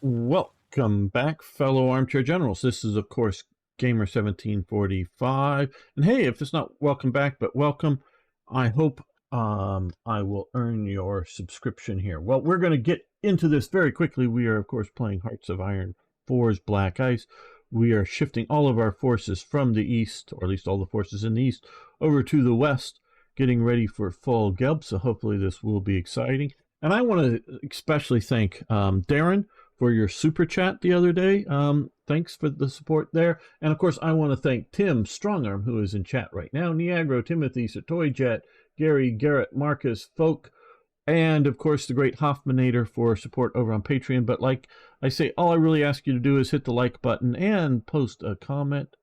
Welcome back, fellow armchair generals. This is, of course, Gamer 1745. And hey, if it's not welcome back, but welcome, I hope I will earn your subscription here. Well, we're going to get into this very quickly. We are, of course, playing Hearts of Iron 4's Black Ice. We are shifting all of our forces from the east, or at least all the forces in the east, over to the west, getting ready for Fall Gelb. So hopefully this will be exciting. And I want to especially thank Darren for your super chat the other day. Thanks for the support there. And of course, I want to thank Tim Strongarm, who is in chat right now, Niagro, Timothy, Satoyjet, Gary, Garrett, Marcus, Folk, and of course, the great Hoffmanator for support over on Patreon. But like I say, all I really ask you to do is hit the like button and post a comment.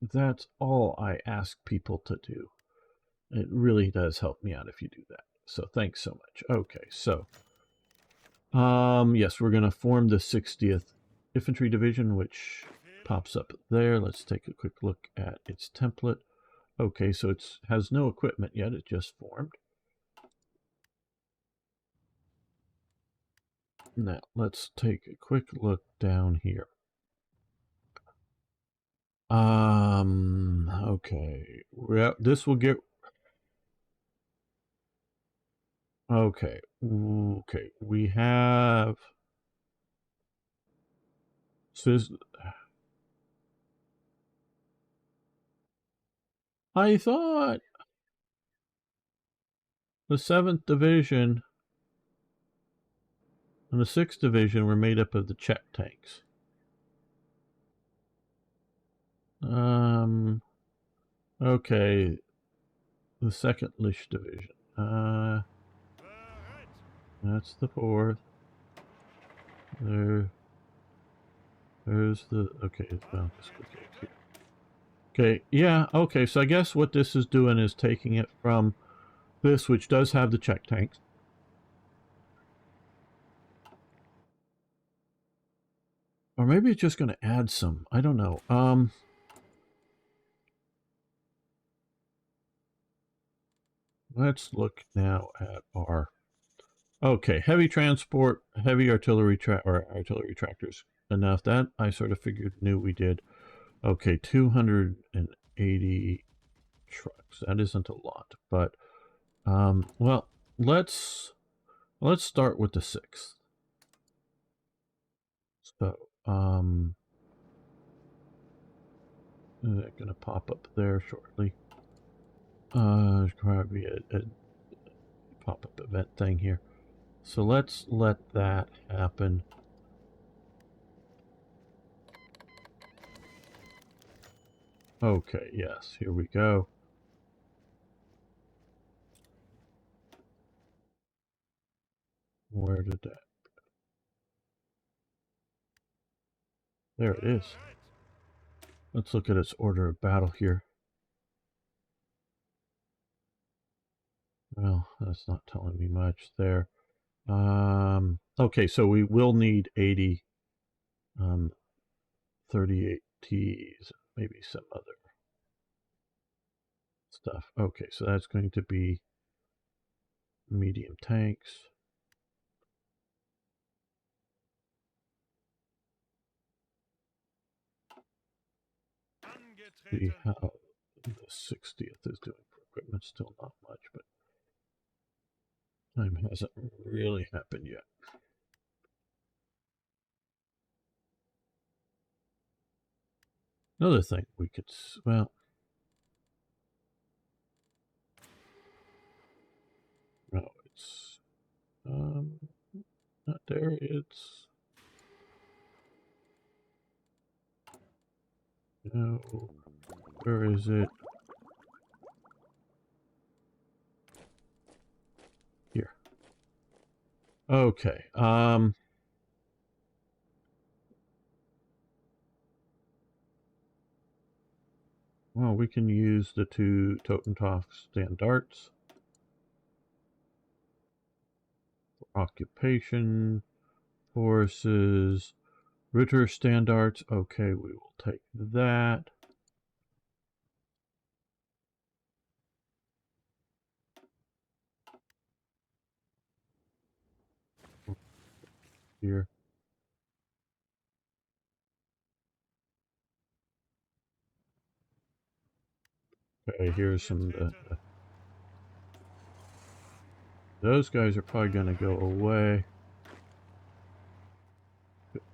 That's all I ask people to do. It really does help me out if you do that. So thanks so much. Okay, so yes, we're going to form the 60th Infantry Division, which pops up there. Let's take a quick look at its template. Okay, so it has no equipment yet. It just formed. Now, let's take a quick look down here. Okay. This will get... Okay. Okay. We have... So I thought the 7th Division and the 6th Division were made up of the Czech tanks. Okay. The 2nd Lish Division. That's the 4th. There's the... Okay, it's bound to click here. Okay, yeah, okay, so I guess what this is doing is taking it from this, which does have the Czech tanks. Or maybe it's just going to add some. I don't know. Let's look now at our... Okay, heavy transport, heavy artillery artillery tractors. Enough. That I sort of knew we did. Okay, 280 trucks. That isn't a lot, but well, let's start with the 6th. So they're gonna pop up there shortly. There's probably a pop-up event thing here. So let's let that happen. Okay, yes, here we go. Where did that... There it is. Let's look at its order of battle here. Well, that's not telling me much there. Okay, so we will need 80 38Ts, maybe some other stuff. Okay, so that's going to be medium tanks. See how the 60th is doing for equipment. Still not much, but time hasn't really happened yet. Another thing we could, well, no, it's not there. It's no. Where is it? Here. Okay. Well, we can use the 2 Totenhof standards for occupation forces. Ritter standards. Okay, we will take that. Here. Okay, here's some... those guys are probably going to go away.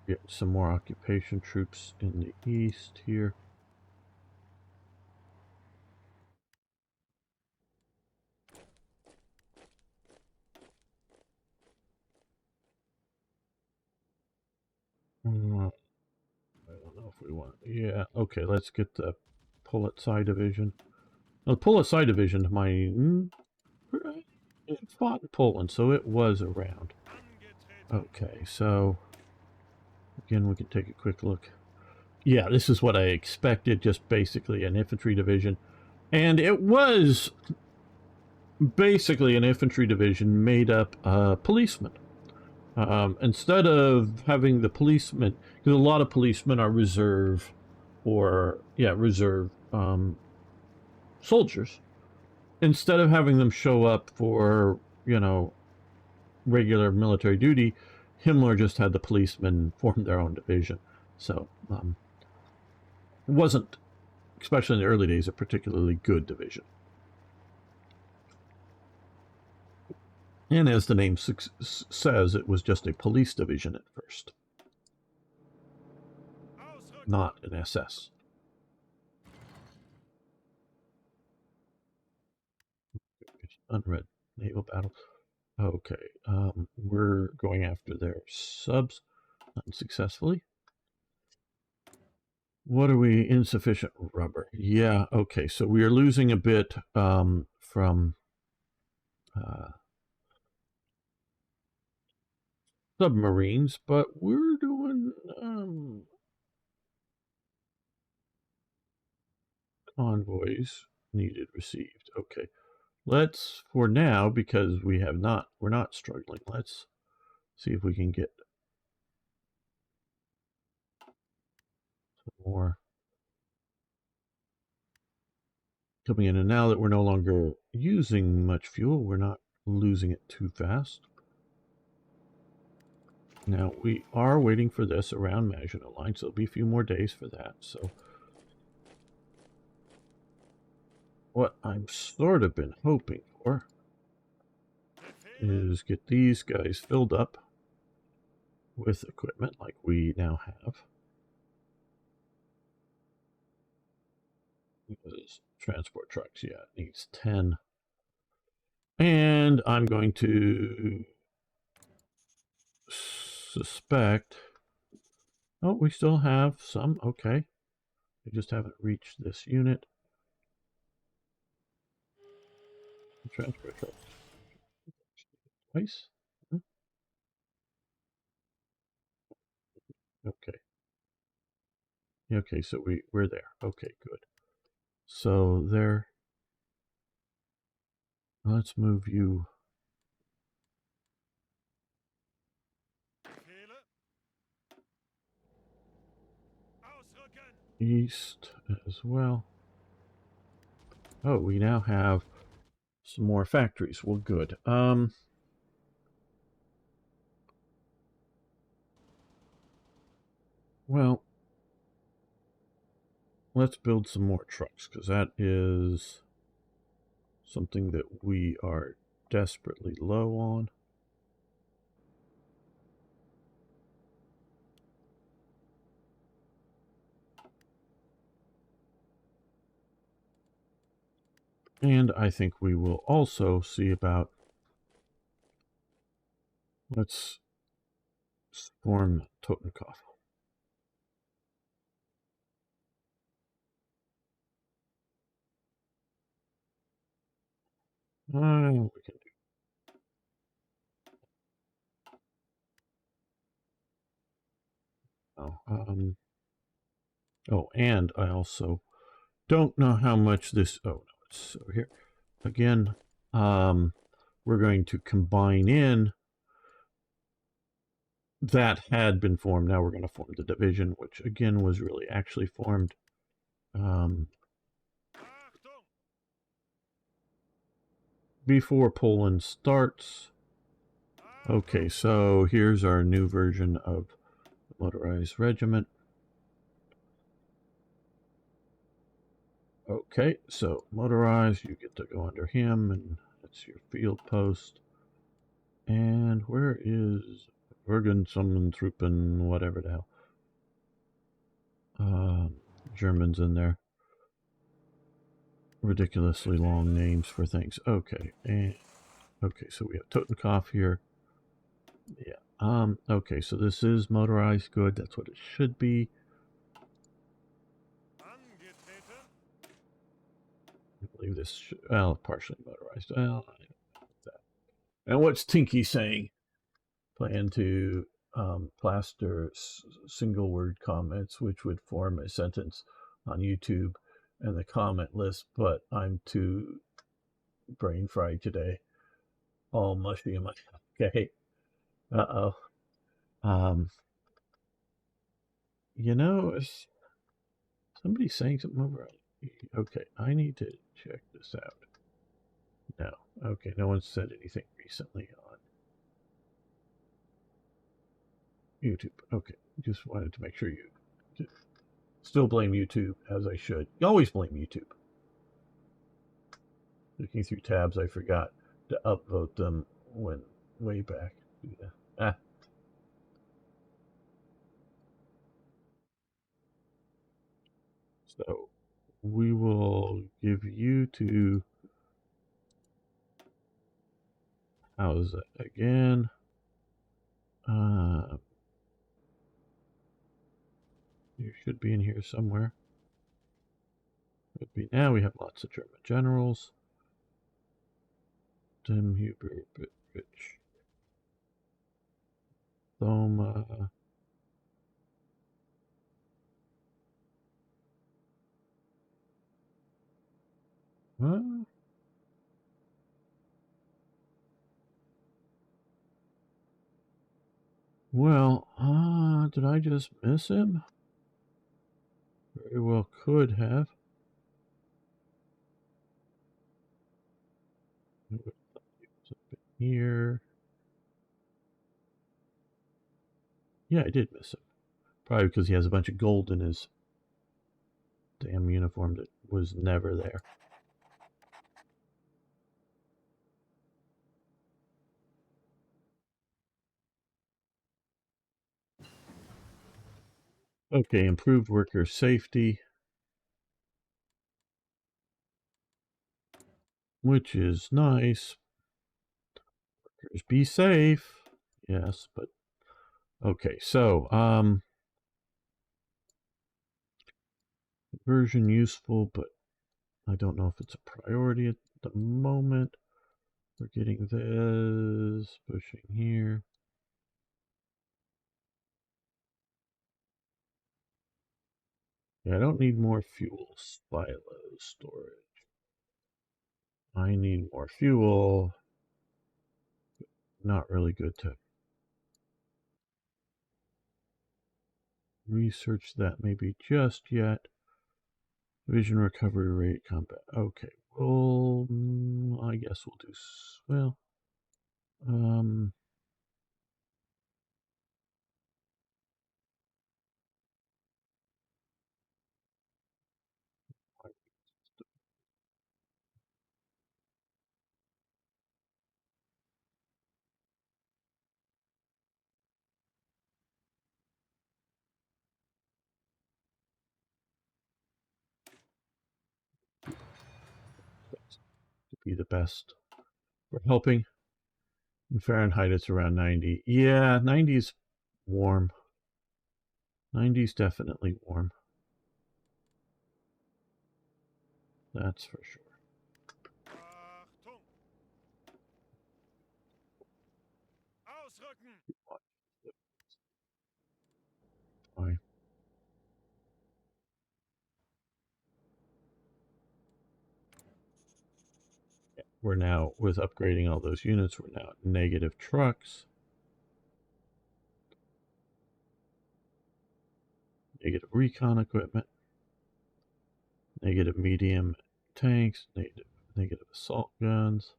Get some more occupation troops in the east here. I don't know if we want... yeah, okay, let's get the Pullet-Side Division. Now, the Pullet-Side Division, it fought in Poland, so it was around. Okay, so again, we can take a quick look. Yeah, this is what I expected, just basically an infantry division. And it was basically an infantry division made up policemen. Instead of having the policemen, because a lot of policemen are reserve soldiers. Instead of having them show up for, regular military duty, Himmler just had the policemen form their own division. So it wasn't, especially in the early days, a particularly good division. And as the name says, it was just a police division at first, not an SS. Unread naval battle. Okay, we're going after their subs unsuccessfully. What are we? Insufficient rubber. Yeah, okay, so we are losing a bit from submarines, but we're doing convoys needed, received. Okay, let's, for now, because we're not struggling, let's see if we can get some more coming in. And now that we're no longer using much fuel, we're not losing it too fast. Now, we are waiting for this around Maginot Line, so there'll be a few more days for that. So what I've sort of been hoping for is get these guys filled up with equipment like we now have. Transport trucks, yeah, it needs 10. And I'm going to suspect... oh, we still have some. Okay. We just haven't reached this unit. Transport trucks. Twice? Okay. Okay, so we're there. Okay, good. So there. Let's move you east as well. Oh, we now have some more factories. Well, good. Well, let's build some more trucks, because that is something that we are desperately low on. And I think we will also see about... let's form Totenkopf. We can do... oh, and I also don't know how much this... oh, no, it's over here. Again, we're going to combine in... that had been formed. Now we're going to form the division, which again was really actually formed before Poland starts. Okay, so here's our new version of the motorized regiment. Okay, so motorized, you get to go under him, and that's your field post. And where is Truppen, whatever the hell? Germans in there. Ridiculously long names for things. Okay, and okay, so we have Totenkopf here. Yeah. Okay, so this is motorized. Good. That's what it should be. I believe this should, well, partially motorized. Well, I don't know that. And what's Tinky saying? Plan to plaster single word comments, which would form a sentence on YouTube and the comment list, but I'm too brain fried today. All mushy in my. Okay. Uh oh. Um, you know, somebody's saying something over. Okay, I need to check this out. No. Okay, no one said anything recently on YouTube. Okay, just wanted to make sure you still blame YouTube, as I should. You always blame YouTube. Looking through tabs, I forgot to upvote them when way back. Yeah. Ah. So we will give you to how's it again? You should be in here somewhere. Could be now. We have lots of German generals. Tim Huber, Rich, Thoma. Huh? Well, did I just miss him? Very well could have. Here. Yeah, I did miss him. Probably because he has a bunch of gold in his damn uniform that was never there. Okay, improved worker safety, which is nice. Workers be safe. Yes, but okay, so version useful, but I don't know if it's a priority at the moment. We're getting this, pushing here. Yeah, I don't need more fuel. Silo storage. I need more fuel. Not really good to research that maybe just yet. Vision recovery rate combat. Okay, well, I guess we'll do, well, to be the best. We're helping. In Fahrenheit, it's around 90. Yeah, 90's warm. 90's definitely warm. That's for sure. Why? We're now, with upgrading all those units, we're now at negative trucks. Negative recon equipment. Negative medium tanks. Negative assault guns.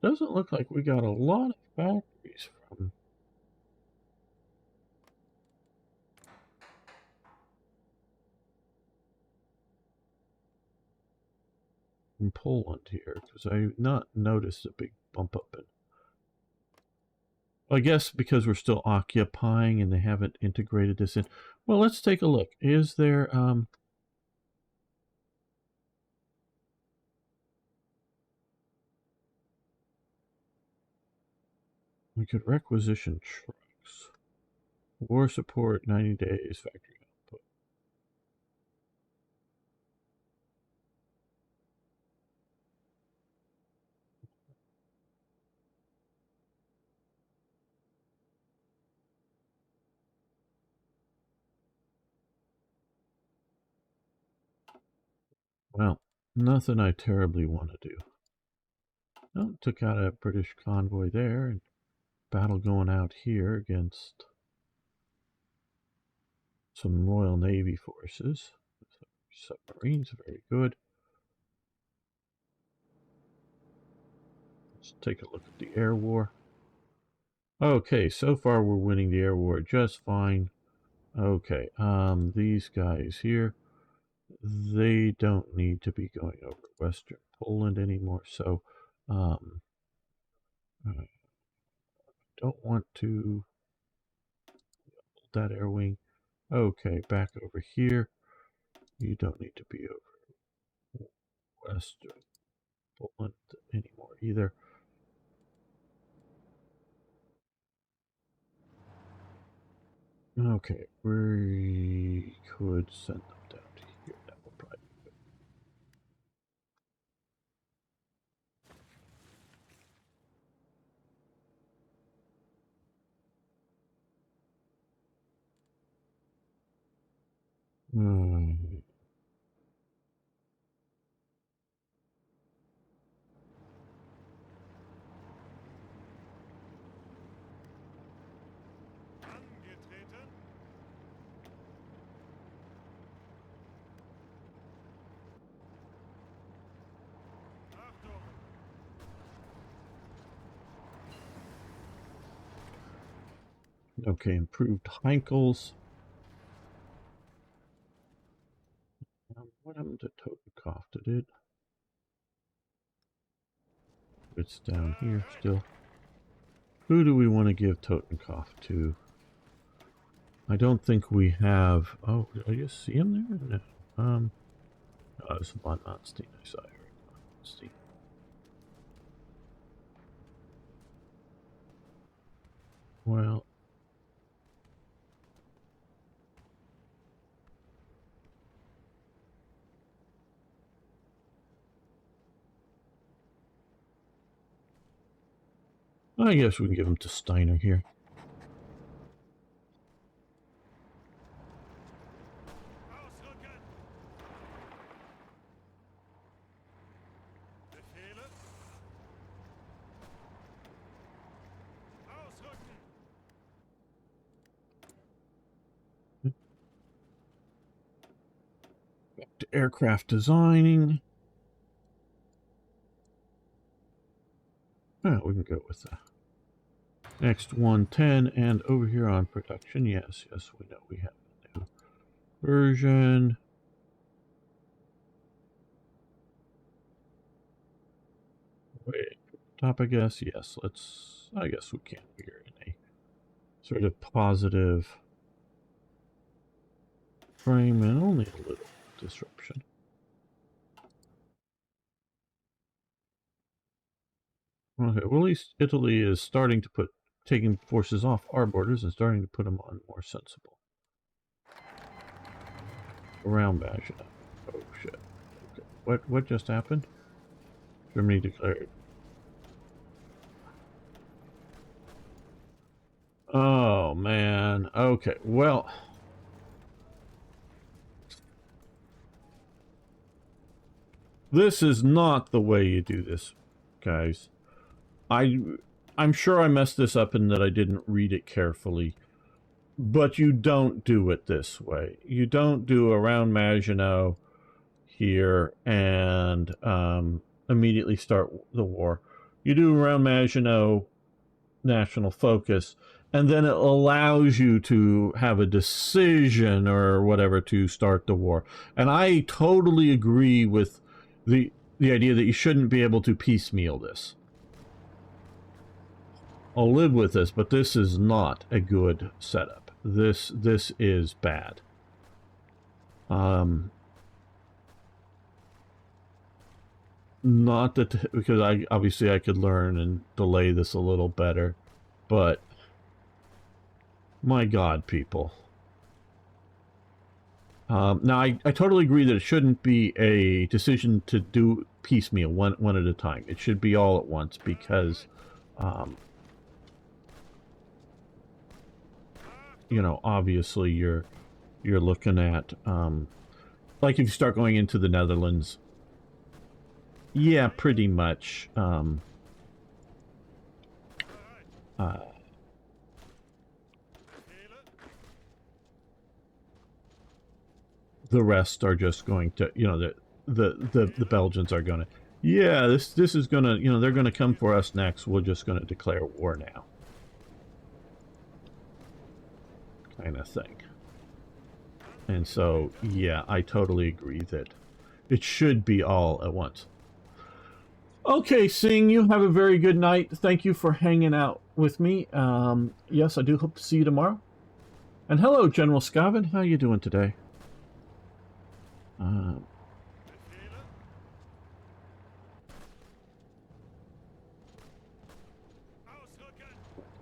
Doesn't look like we got a lot of factories from Western Poland here? Because I not noticed a big bump up in. I guess because we're still occupying and they haven't integrated this in. Well, let's take a look. Is there we could requisition trucks. War support 90 days factory output. Well, nothing I terribly want to do. Oh, took out a British convoy there, and battle going out here against some Royal Navy forces. Submarines, very good. Let's take a look at the air war. Okay, so far we're winning the air war just fine. Okay, these guys here, they don't need to be going over Western Poland anymore, so I don't want to hold that air wing. Okay, back over here. You don't need to be over Western Poland anymore either. Okay, we could send them down to here. That will probably be good. Okay, improved Heinkels. What happened to Totenkopf? Did it? It's down here still. Who do we want to give Totenkopf to? I don't think we have. Oh, did I just see him there? No. Oh, it's von Manstein. I saw Eric von Manstein. Well, I guess we can give him to Steiner here. Back to aircraft designing. Oh, we can go with that. Next 110, and over here on production, yes, we know we have a new version. Wait, top, I guess, yes, I guess we can. We're in a sort of positive frame and only a little disruption. Okay, well, at least Italy is starting to taking forces off our borders and starting to put them on more sensible. Around Baghdad. Oh shit. Okay. What just happened? Germany declared. Oh man. Okay. Well, this is not the way you do this, guys. I'm sure I messed this up in that I didn't read it carefully. But you don't do it this way. You don't do around Maginot here and immediately start the war. You do around Maginot national focus, and then it allows you to have a decision or whatever to start the war. And I totally agree with the the idea that you shouldn't be able to piecemeal this. I'll live with this, but this is not a good setup. This is bad. Not that, because obviously I could learn and delay this a little better, but my God, people. Now, I totally agree that it shouldn't be a decision to do piecemeal, one at a time. It should be all at once, because, you know, obviously you're looking at, like if you start going into the Netherlands, yeah, pretty much, the rest are just going to, you know, the Belgians are going to, yeah, this is going to, you know, they're going to come for us next. We're just going to declare war now. Kind of thing. And so, yeah, I totally agree that it should be all at once. Okay, Singh, you have a very good night. Thank you for hanging out with me. Yes, I do hope to see you tomorrow. And hello, General Scaven. How you doing today?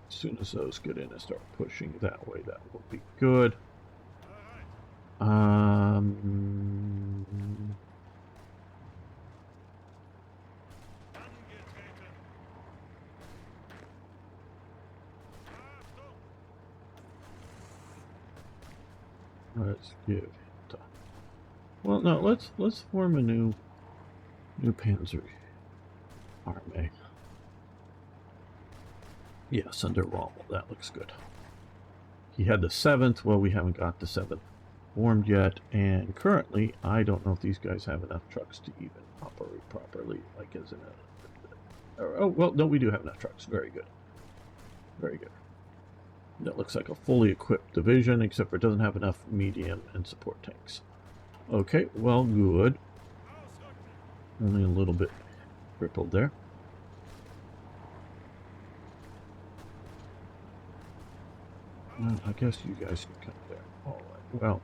As soon as those get in and start pushing that way, that will be good. Let's give. Well, no, let's form a new Panzer army. Yes, under Rommel. That looks good. He had the 7th. Well, we haven't got the 7th formed yet, and currently, I don't know if these guys have enough trucks to even operate properly, like as in a... Oh, well, no, we do have enough trucks. Very good. Very good. That looks like a fully equipped division, except for it doesn't have enough medium and support tanks. Okay, well, good. Only a little bit crippled there. Well, I guess you guys can come there. All right, well.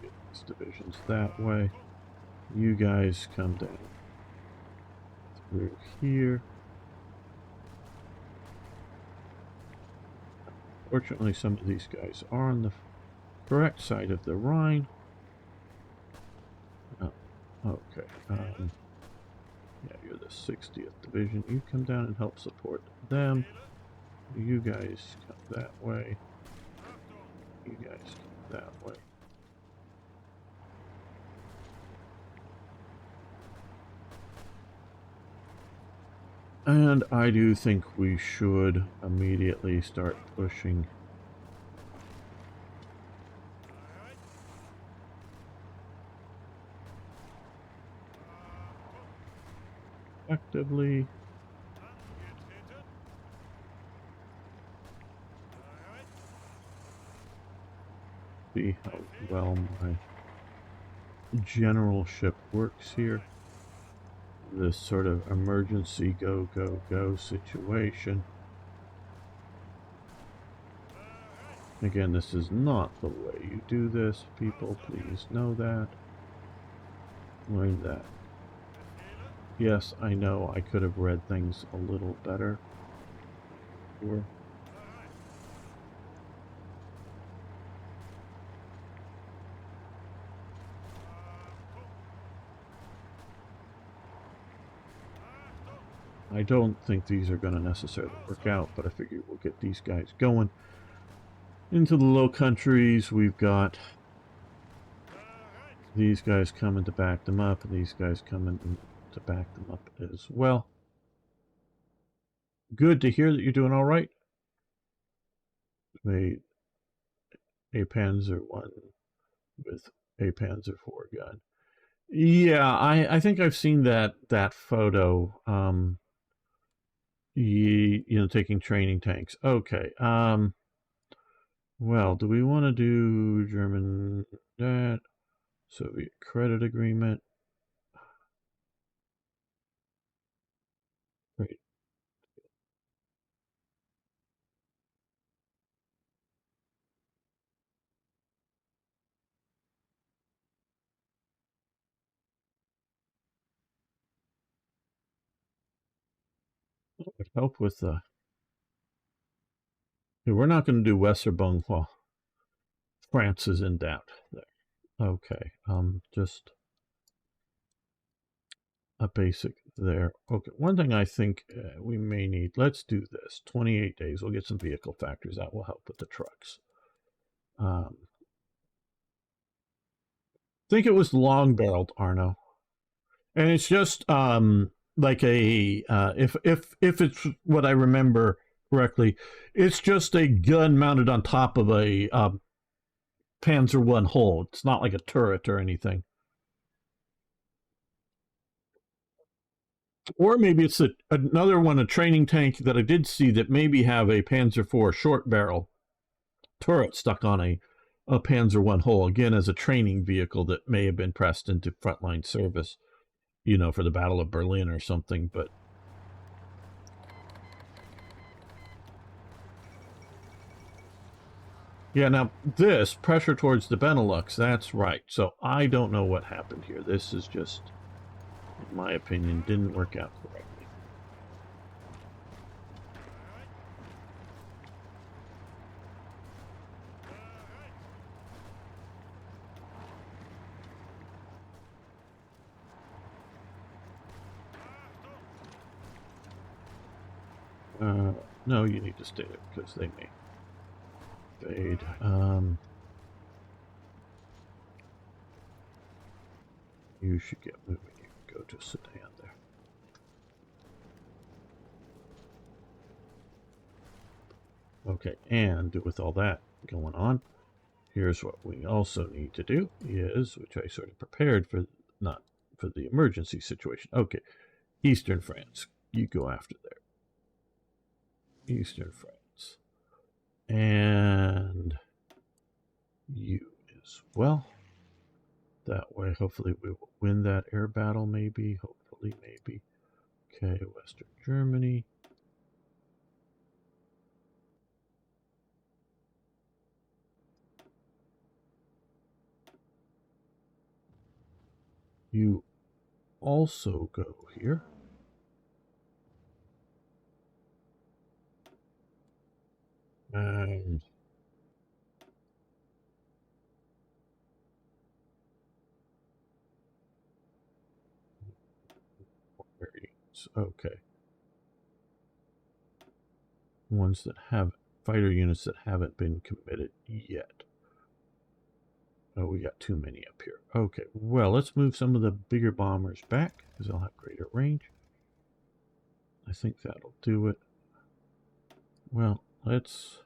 Get these divisions that way. You guys come down through here. Fortunately, some of these guys are on the correct side of the Rhine. Oh, okay. Yeah, you're the 60th Division. You come down and help support them. You guys come that way. You guys come that way. And I do think we should immediately start pushing effectively. See how well my generalship works here. This sort of emergency go, go, go situation. Again, this is not the way you do this, people. Please know that. Learn that. Yes, I know I could have read things a little better. Or I don't think these are going to necessarily work out, but I figure we'll get these guys going. Into the Low Countries, we've got these guys coming to back them up, and these guys coming to back them up as well. Good to hear that you're doing all right. A Panzer I with a Panzer IV gun. Yeah, I think I've seen that photo. taking training tanks. Okay. Well, do we want to do German that Soviet credit agreement? Great. That would help with the. We're not going to do Westerbung while France is in doubt. There. Okay. Just a basic there. Okay. One thing I think we may need. Let's do this. 28 days. We'll get some vehicle factors. That will help with the trucks. Think it was long-barreled, Arno. And it's just like a if it's what I remember correctly, it's just a gun mounted on top of a Panzer One hull. It's not like a turret or anything. Or maybe it's another one, a training tank that I did see that maybe have a Panzer IV short barrel turret stuck on a Panzer One hull, again as a training vehicle that may have been pressed into frontline service, for the Battle of Berlin or something. But yeah, now this pressure towards the Benelux, that's right. So I don't know what happened here. This is just, in my opinion, didn't work out correctly. No, you need to stay there because they may fade. You should get moving. You can go to Sedan there. Okay, and with all that going on, here's what we also need to do is, which I sort of prepared for, not for the emergency situation. Okay, Eastern France, you go after there. Eastern France. And you as well. That way, hopefully we will win that air battle, maybe. Hopefully, maybe. Okay, Western Germany. You also go here. And okay. Ones that have fighter units that haven't been committed yet. Oh, we got too many up here. Okay, well, let's move some of the bigger bombers back because they'll have greater range. I think that'll do it. Well, let's...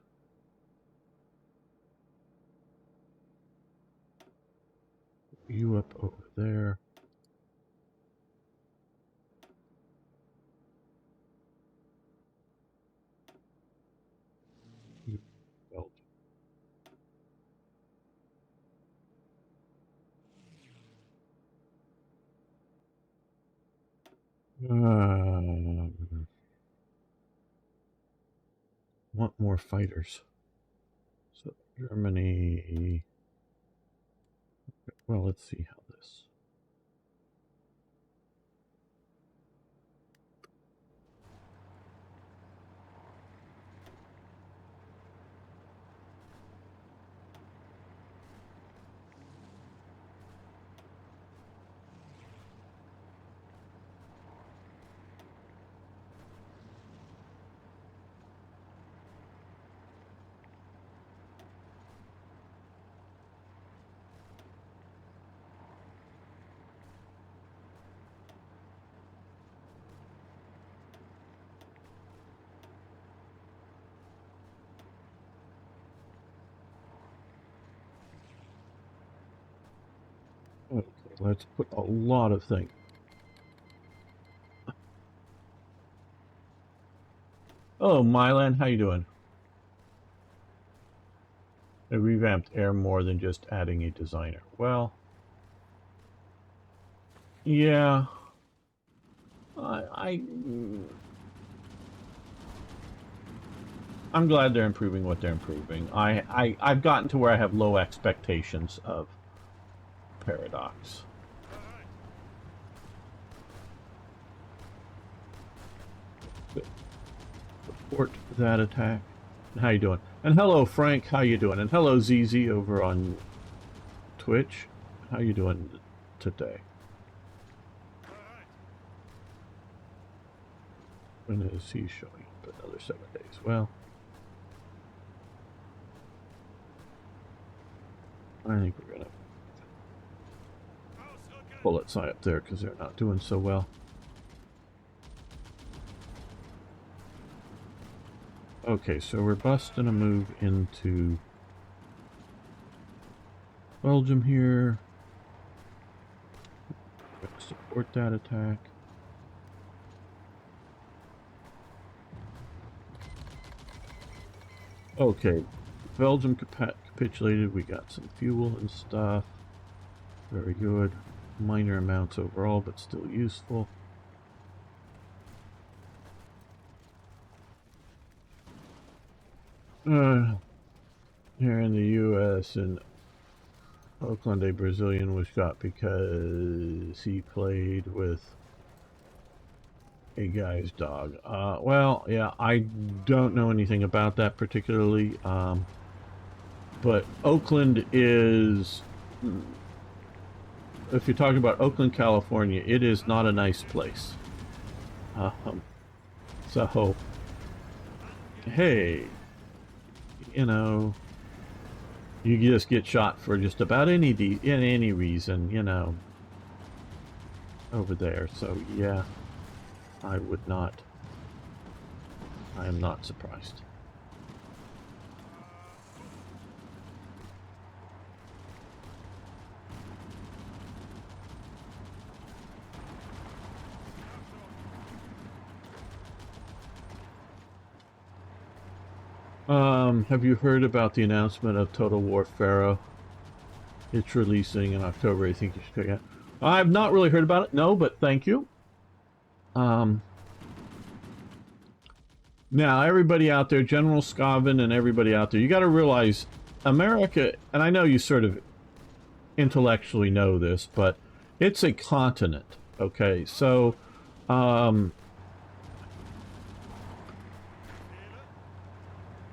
you up over there. You Belgium. Want more fighters. So Germany... well, let's see how this... Okay, let's put a lot of things. Oh, Mylan, how you doing? They revamped Air more than just adding a designer. Well, yeah. I'm glad they're improving what they're improving. I've gotten to where I have low expectations of Paradox. Support that attack. How you doing? And hello, Frank. How you doing? And hello, ZZ over on Twitch. How you doing today? When is he showing up? Another 7 days. Well, I think we're gonna pull that side up there because they're not doing so well. Okay, so we're busting a move into Belgium here. Support that attack. Okay, Belgium capitulated. We got some fuel and stuff. Very good. Minor amounts overall, but still useful. Here in the U.S. and Oakland, a Brazilian was shot because he played with a guy's dog. Well, yeah, I don't know anything about that particularly, but Oakland is, if you're talking about Oakland, California, it is not a nice place. So, hey, you know, you just get shot for just about any reason, you know, over there. So yeah, I am not surprised. Have you heard about the announcement of Total War Pharaoh? It's releasing in October. I think you should check it out. I've not really heard about it, no, but thank you. Now, everybody out there, General Scoven and everybody out there, you got to realize America, and I know you sort of intellectually know this, but it's a continent, okay? So,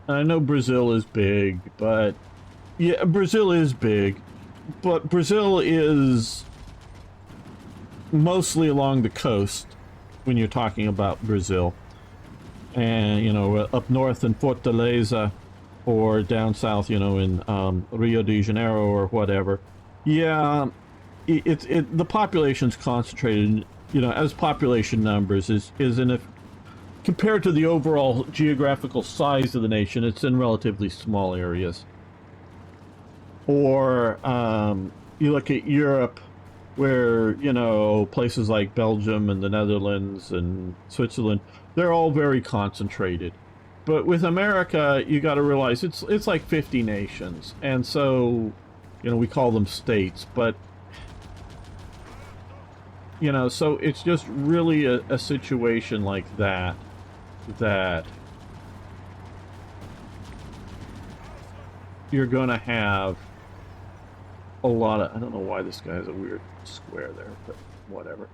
I know Brazil is big, but yeah, Brazil is big, but Brazil is mostly along the coast when you're talking about Brazil. And, you know, up north in Fortaleza or down south, you know, in Rio de Janeiro or whatever. Yeah, the population's concentrated, you know, as population numbers is in a, compared to the overall geographical size of the nation, it's in relatively small areas. Or you look at Europe, where, you know, places like Belgium and the Netherlands and Switzerland, they're all very concentrated. But with America, you got to realize it's like 50 nations, and so, you know, we call them states, but, you know, so it's just really a situation like that you're going to have a lot of, I don't know why this guy has a weird square there, but whatever.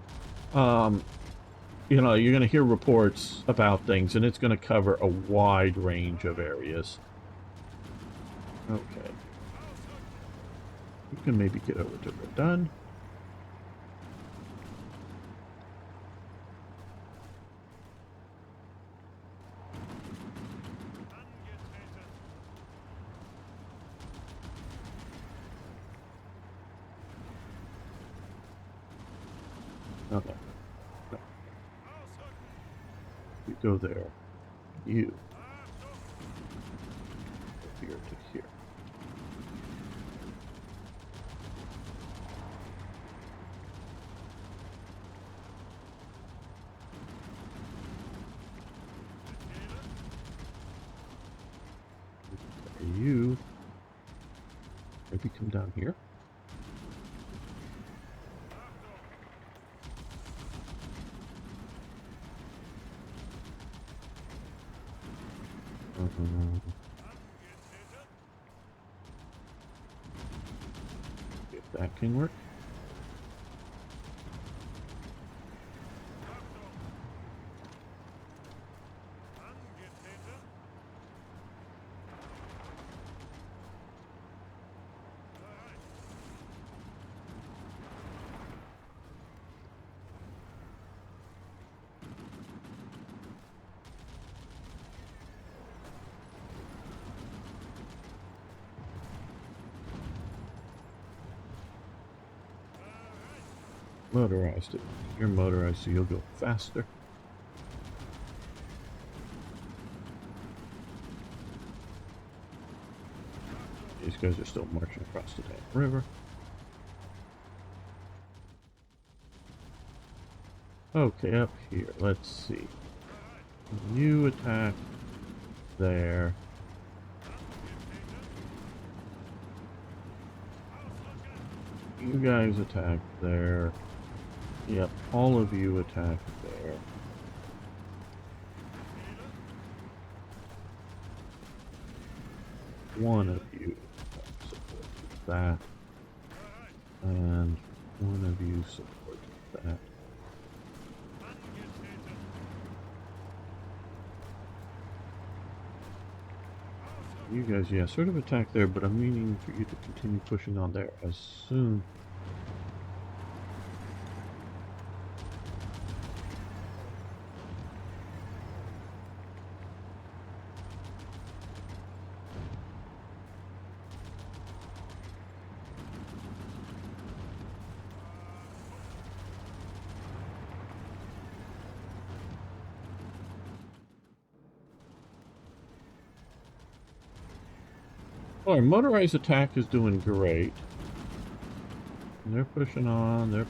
You know, you're going to hear reports about things, and it's going to cover a wide range of areas. Okay. You can maybe get over to Verdun. Okay. No. You go there. You go here to here. You maybe come down here. If that can work. Motorized it. You're motorized, so you'll go faster. These guys are still marching across the damn river. Okay, up here, let's see. You attack there. You guys attack there. Yep, all of you attack there. One of you supports that. And one of you supports that. You guys, yeah, sort of attack there, but I'm meaning for you to continue pushing on there as soon. Oh, our motorized attack is doing great. And they're pushing on, they're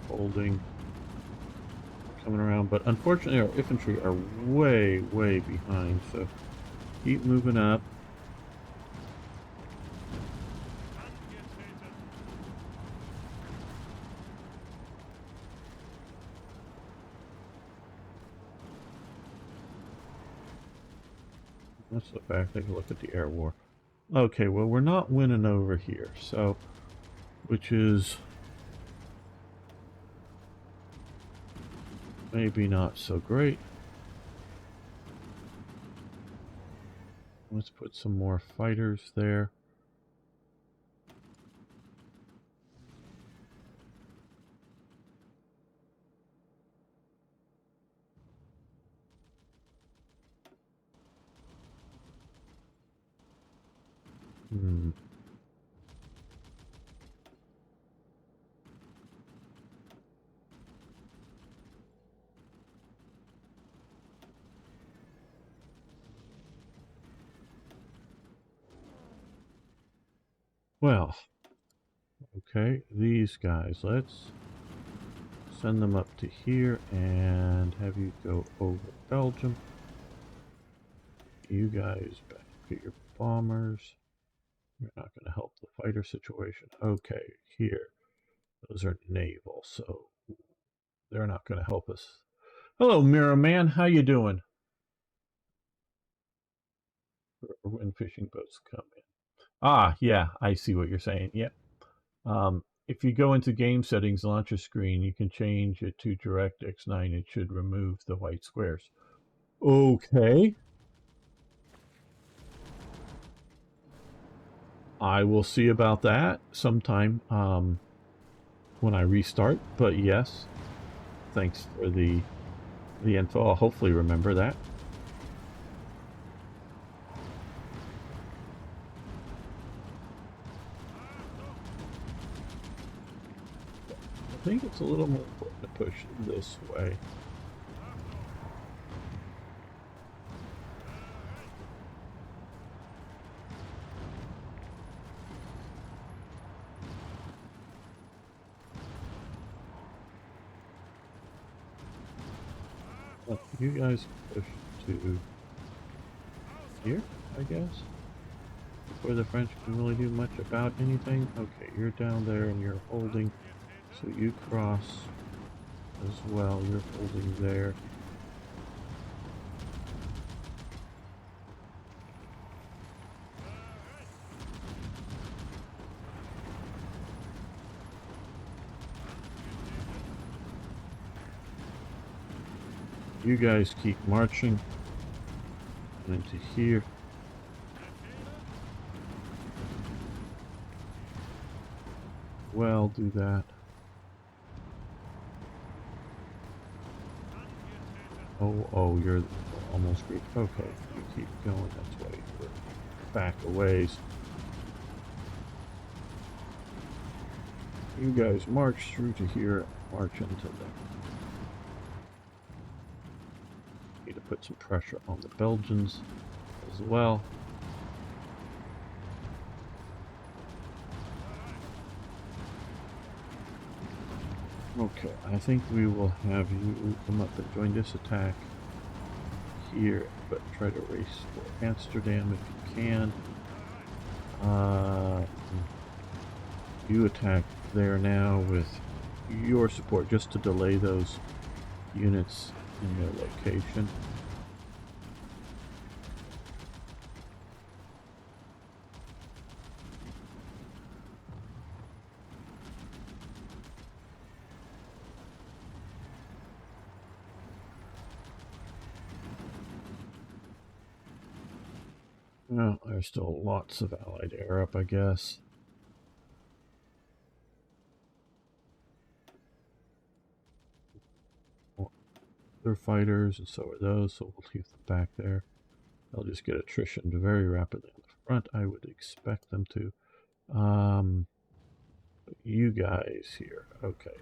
holding, coming around, but unfortunately our infantry are way, way behind, so keep moving up. Let's look back, take a look at the air war. Okay, well, we're not winning over here, so, which is maybe not so great. Let's put some more fighters there. Well, okay, these guys, let's send them up to here and have you go over Belgium. You guys back get your bombers. You're not going to help the fighter situation. Okay, here. Those are naval, so they're not going to help us. Hello, Mirror Man. How you doing? When fishing boats come in. Ah, yeah, I see what you're saying. Yep. If you go into game settings, launcher screen, you can change it to DirectX 9. It should remove the white squares. Okay. I will see about that sometime when I restart. But yes, thanks for the info. I'll hopefully remember that. I think it's a little more important to push this way. You guys push to here, I guess. before the French can really do much about anything. Okay, you're down there and you're holding, so you cross as well. You're holding there. You guys keep marching into here. Well, do that. Oh, you're almost reached. Okay, you keep going. That's why you're back a ways. You guys march through to here, march into there. Need to put some pressure on the Belgians as well. Okay, I think we will have you come up and join this attack here, but try to race for Amsterdam if you can. You attack there now with your support just to delay those units in their location. Well, there's still lots of Allied air up, I guess. They're fighters, and so are those, so we'll leave them back there. They'll just get attrition very rapidly on the front, I would expect them to. You guys here, okay.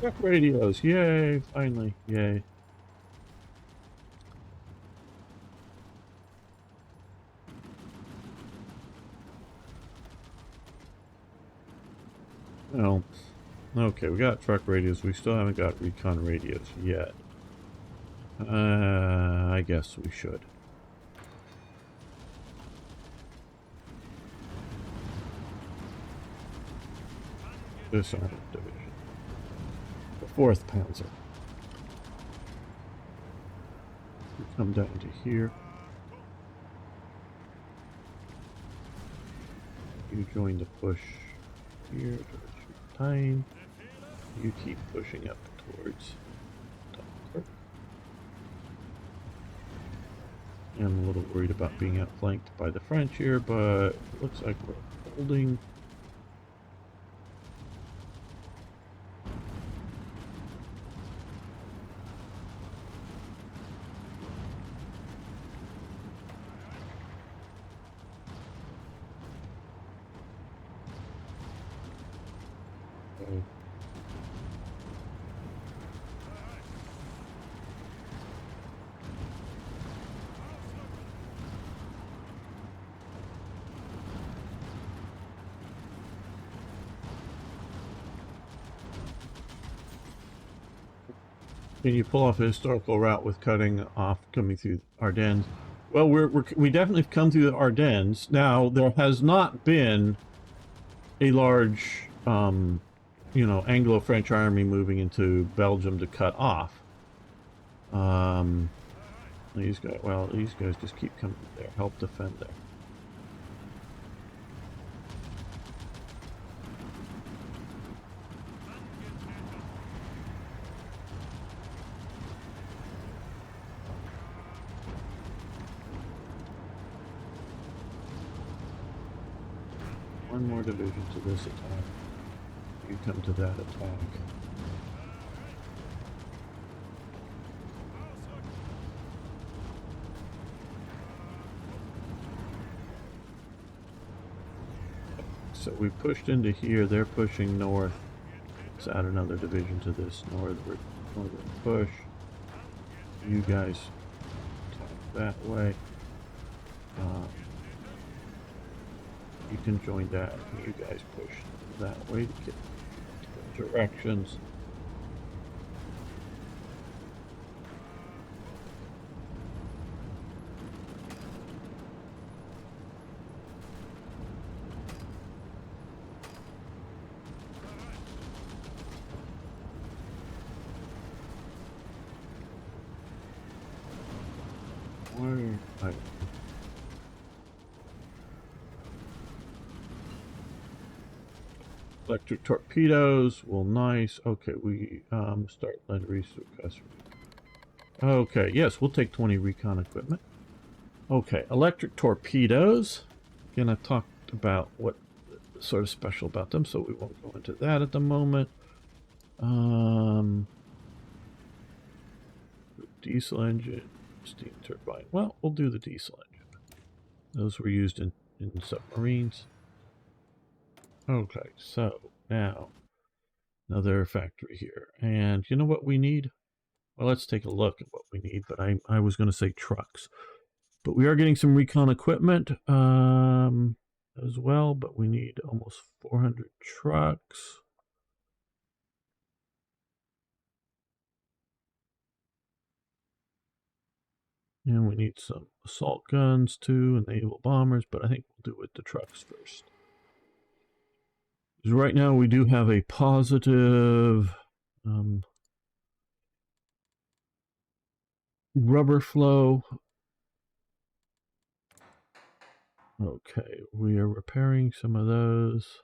Truck radios, yay, finally, yay. Well, okay, we got truck radios, we still haven't got recon radios yet. I guess we should. Dishonor Division. The 4th Panzer. We come down to here. You join the push here towards Time. You keep pushing up towards Dunkirk. I'm a little worried about being outflanked by the French here, but it looks like we're holding. Can you pull off a historical route with cutting off coming through Ardennes? Well, we definitely have come through the Ardennes. Now, there has not been a large, you know, Anglo-French army moving into Belgium to cut off. These guys just keep coming there, help defend there. One more division to this attack. You come to that attack. so we pushed into here. They're pushing north. Let's add another division to this northern push. You guys talk that way. You can join that. You guys push that way to get different directions. Electric torpedoes. Well, nice. Okay, we start lead request. Okay, yes, we'll take 20 recon equipment. Okay, electric torpedoes. Again, I talked about what sort of special about them, so we won't go into that at the moment. Diesel engine, steam turbine. Well, we'll do the diesel engine. Those were used in submarines. Okay, so now another factory here. And you know what we need? Well, let's take a look at what we need, but I was going to say trucks. But we are getting some recon equipment as well, but we need almost 400 trucks. And we need some assault guns too, and naval bombers, but I think we'll do with the trucks first. Because right now we do have a positive rubber flow. Okay, we are repairing some of those.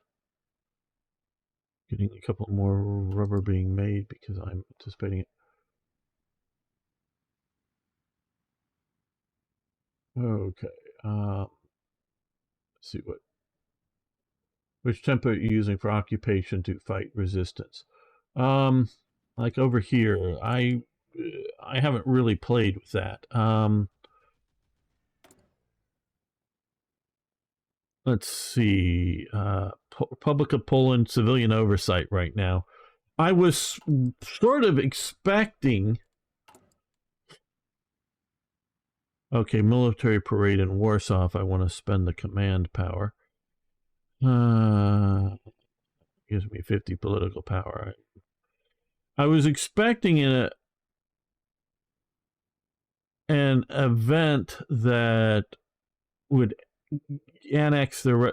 Getting a couple more rubber being made because I'm anticipating it. Okay, let's see which template you're using for occupation to fight resistance. Like over here, I haven't really played with that. Let's see. Republic of Poland civilian oversight right now. I was sort of expecting. Okay, military parade in Warsaw if I want to spend the command power. Gives me 50 political power. I was expecting an event that would annex the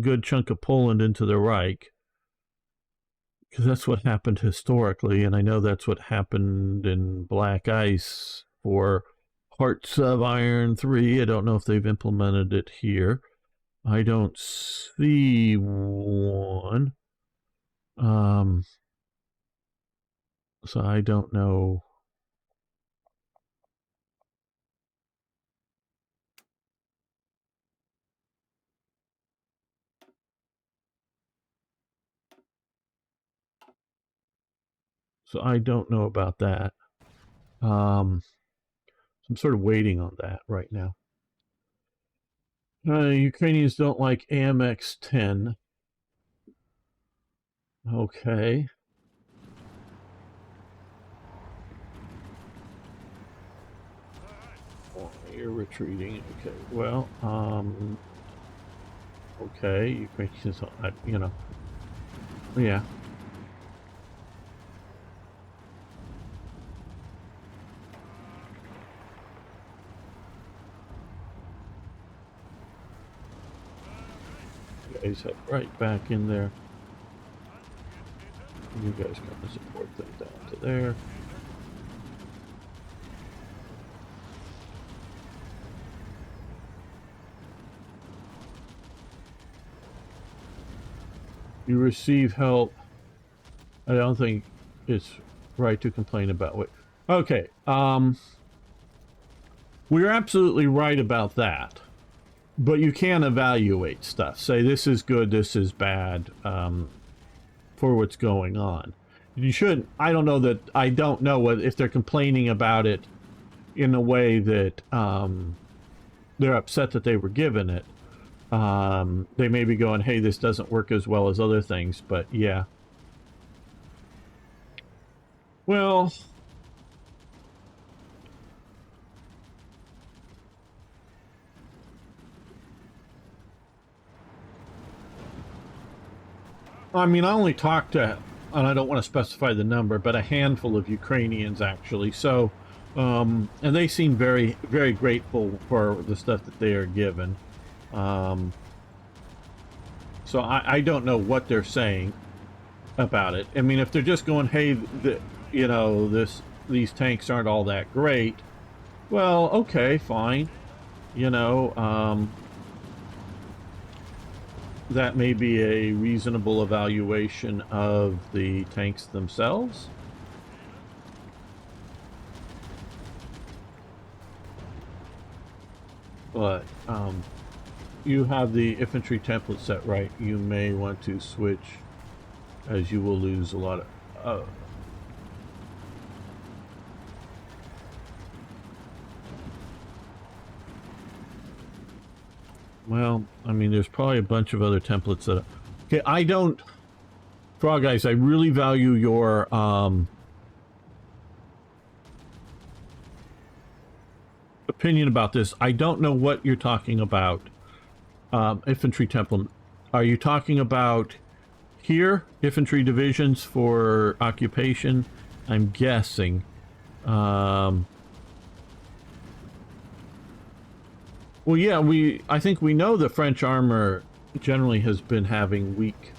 good chunk of Poland into the Reich, because that's what happened historically, and I know that's what happened in Black Ice for Hearts of Iron 3. I don't know if they've implemented it here. I don't see one. So I don't know. So I don't know about that. So I'm sort of waiting on that right now. Ukrainians don't like AMX 10. Okay. Oh, you're retreating. Okay. Well, okay. Ukrainians, yeah. You guys head right back in there. You guys come and support them down to there. You receive help. I don't think it's right to complain about it. Okay. We're absolutely right about that. But you can evaluate stuff. Say this is good, this is bad, for what's going on. You shouldn't. I don't know if they're complaining about it in a way that they're upset that they were given it. They may be going, hey, this doesn't work as well as other things, but yeah. Well, I mean, I only talked to, and I don't want to specify the number, but a handful of Ukrainians actually. So, and they seem very, very grateful for the stuff that they are given. So I don't know what they're saying about it. I mean, if they're just going, hey, you know, these tanks aren't all that great, well, okay, fine. You know, that may be a reasonable evaluation of the tanks themselves. But you have the infantry template set right. You may want to switch, as you will lose a lot of... well, I mean, there's probably a bunch of other templates that... okay, I don't... Frog Eyes, I really value your... opinion about this. I don't know what you're talking about. Infantry template. Are you talking about here? Infantry divisions for occupation? I'm guessing. Well, yeah, I think we know the French armor generally has been having weak...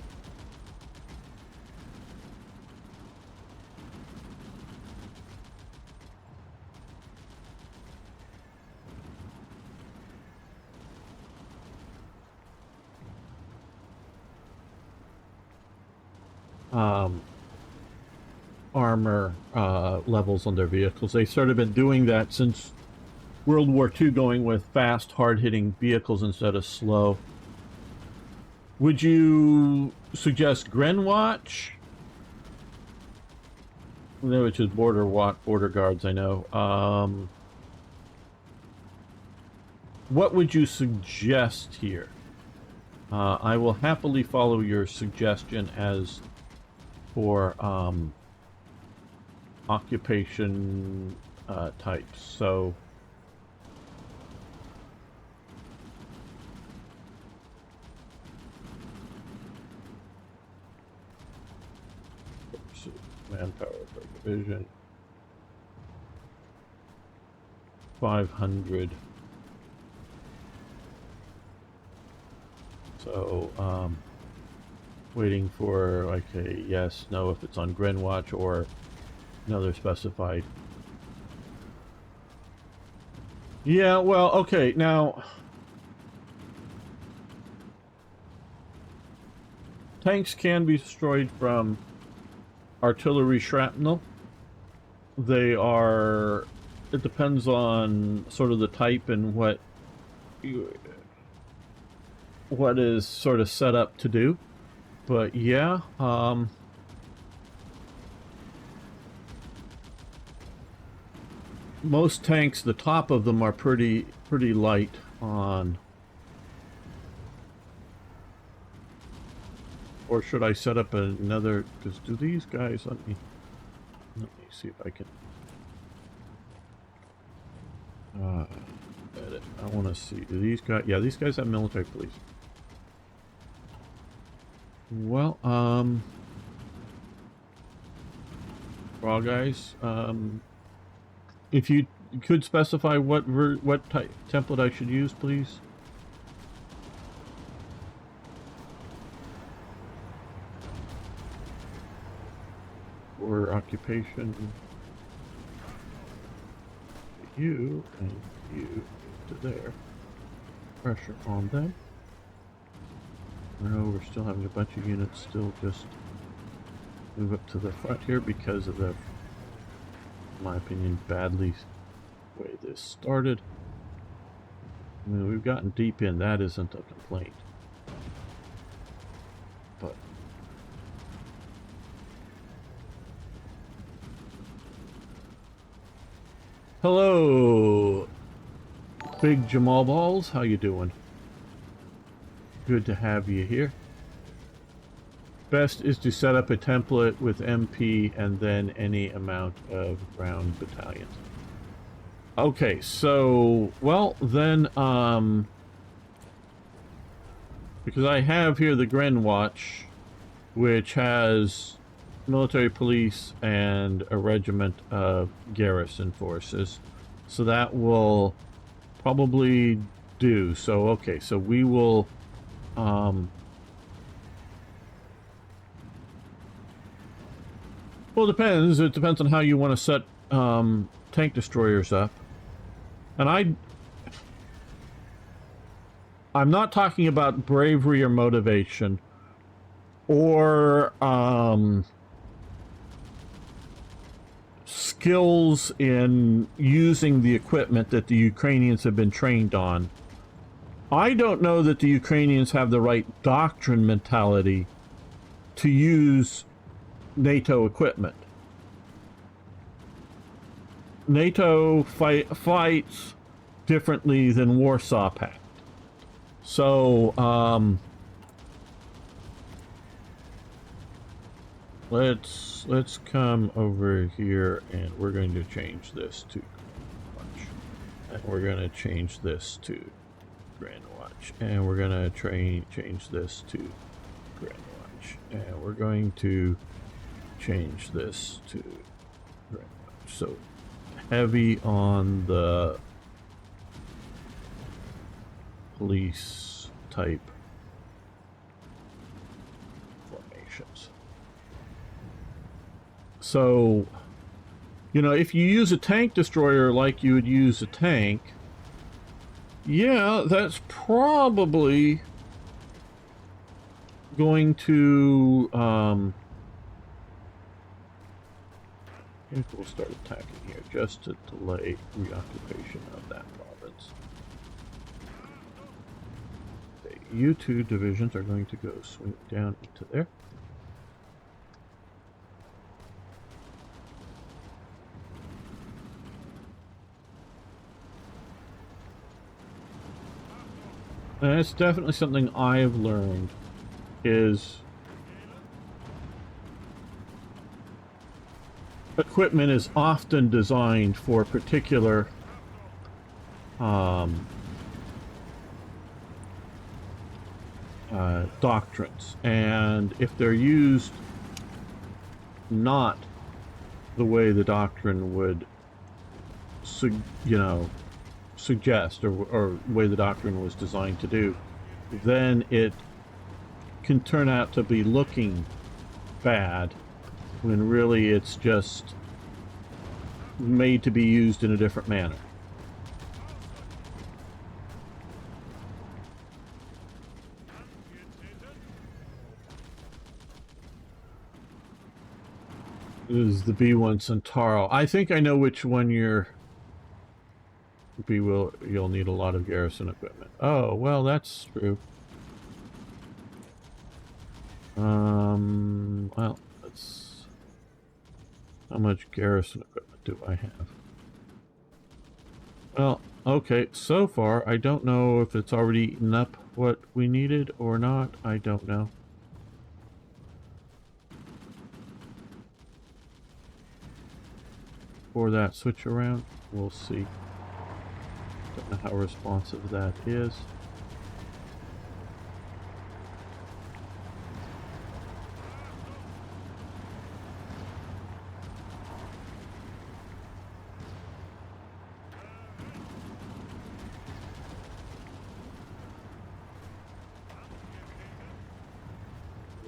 armor levels on their vehicles. They've sort of been doing that since World War II, going with fast, hard-hitting vehicles instead of slow. Would you suggest Grenwatch? Which is border guards, I know. What would you suggest here? I will happily follow your suggestion as for occupation types. So manpower per division 500. So waiting for like a yes, no if it's on Grenwatch, or another specified. Yeah, well, okay, now tanks can be destroyed from artillery shrapnel. They are, it depends on sort of the type and what is sort of set up to do. But yeah, most tanks, the top of them are pretty light on. Or should I set up another, because do these guys, let me see if I can edit. I want to see, do these guys, yeah, these guys have military police. Well, Frog Eyes, if you could specify what type template I should use, please. For occupation, you and you to there. Pressure on them. I know we're still having a bunch of units still just move up to the front here because of the, in my opinion, badly way this started. I mean, we've gotten deep in, that isn't a complaint. But hello, Big Jamal Balls, how you doing? Good to have you here. Best is to set up a template with MP and then any amount of ground battalions. Okay, so, well, then, because I have here the Gren Watch, which has military police and a regiment of garrison forces. So that will probably do. So, okay, so we will, well, it depends. It depends on how you want to set tank destroyers up. And I'm not talking about bravery or motivation or skills in using the equipment that the Ukrainians have been trained on. I don't know that the Ukrainians have the right doctrine mentality to use NATO equipment. NATO fights differently than Warsaw Pact. So, let's come over here and we're going to change this to Watch. And we're going to change this to Grand Watch. And we're going to change this to Grand Watch. And we're going to change this to Grand Watch. So, heavy on the police type formations. So, you know, if you use a tank destroyer like you would use a tank, yeah, that's probably going to, I think we'll start attacking here just to delay reoccupation of that province. Okay, you two divisions are going to go swing down into there. And it's definitely something I've learned is equipment is often designed for particular doctrines, and if they're used not the way the doctrine would suggest or way the doctrine was designed to do, then it can turn out to be looking bad when really it's just made to be used in a different manner. This is the B1 Centauro. I think I know which one you'll need a lot of garrison equipment. Oh, well, that's true. Well, let's... How much garrison equipment do I have? Well, okay, so far, I don't know if it's already eaten up what we needed or not. I don't know. For that switch around, we'll see. Don't know how responsive that is.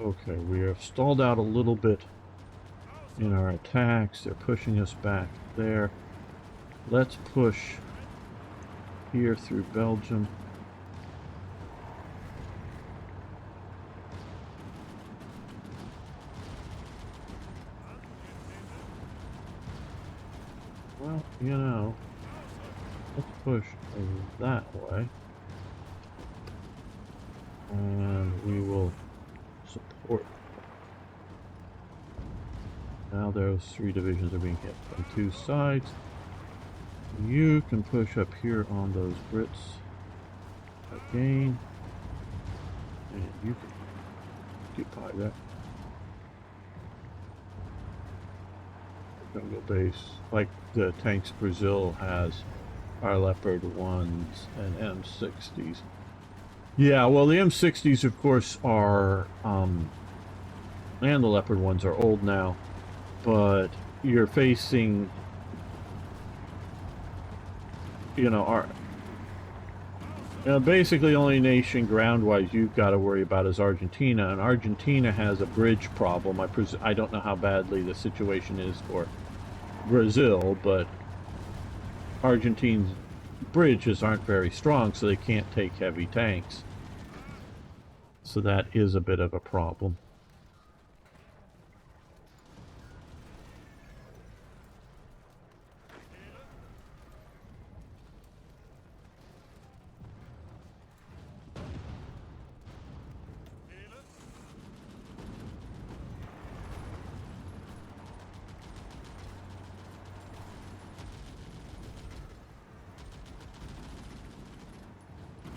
Okay, we have stalled out a little bit in our attacks. They're pushing us back there. Let's push here through Belgium. Well, you know, let's push that way. And we will support. Now those three divisions are being hit from two sides. You can push up here on those Brits again. And you can occupy that. Jungle base, like the tanks Brazil has, our Leopard 1s and M60s. Yeah, well, the M60s, of course, are, and the Leopard 1s are old now, but you're facing, you know, basically the only nation ground-wise you've got to worry about is Argentina, and Argentina has a bridge problem. I don't know how badly the situation is for Brazil, but Argentina's bridges aren't very strong, so they can't take heavy tanks. So that is a bit of a problem.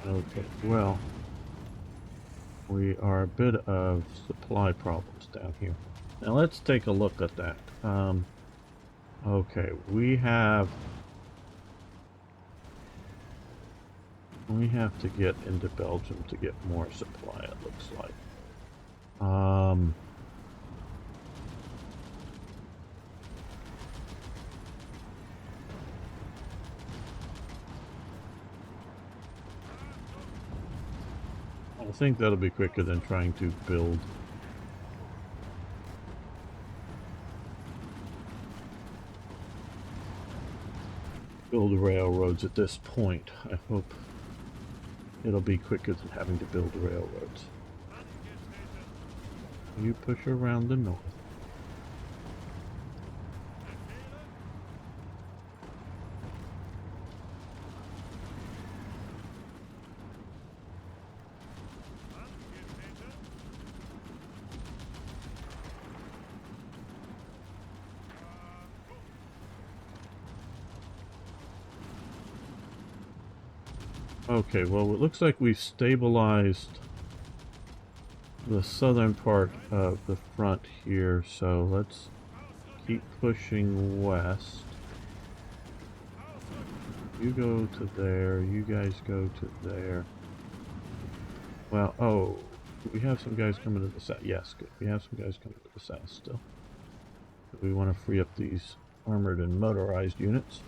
Okay, well, we are a bit of supply problems down here. Now let's take a look at that. Okay, we have to get into Belgium to get more supply, it looks like. I think that'll be quicker than trying to build railroads at this point. I hope it'll be quicker than having to build railroads. You push around the north. Okay, well, it looks like we've stabilized the southern part of the front here, so let's keep pushing west. You go to there, you guys go to there. Well, oh, we have some guys coming to the south. Yes, good. We have some guys coming to the south still. But we want to free up these armored and motorized units.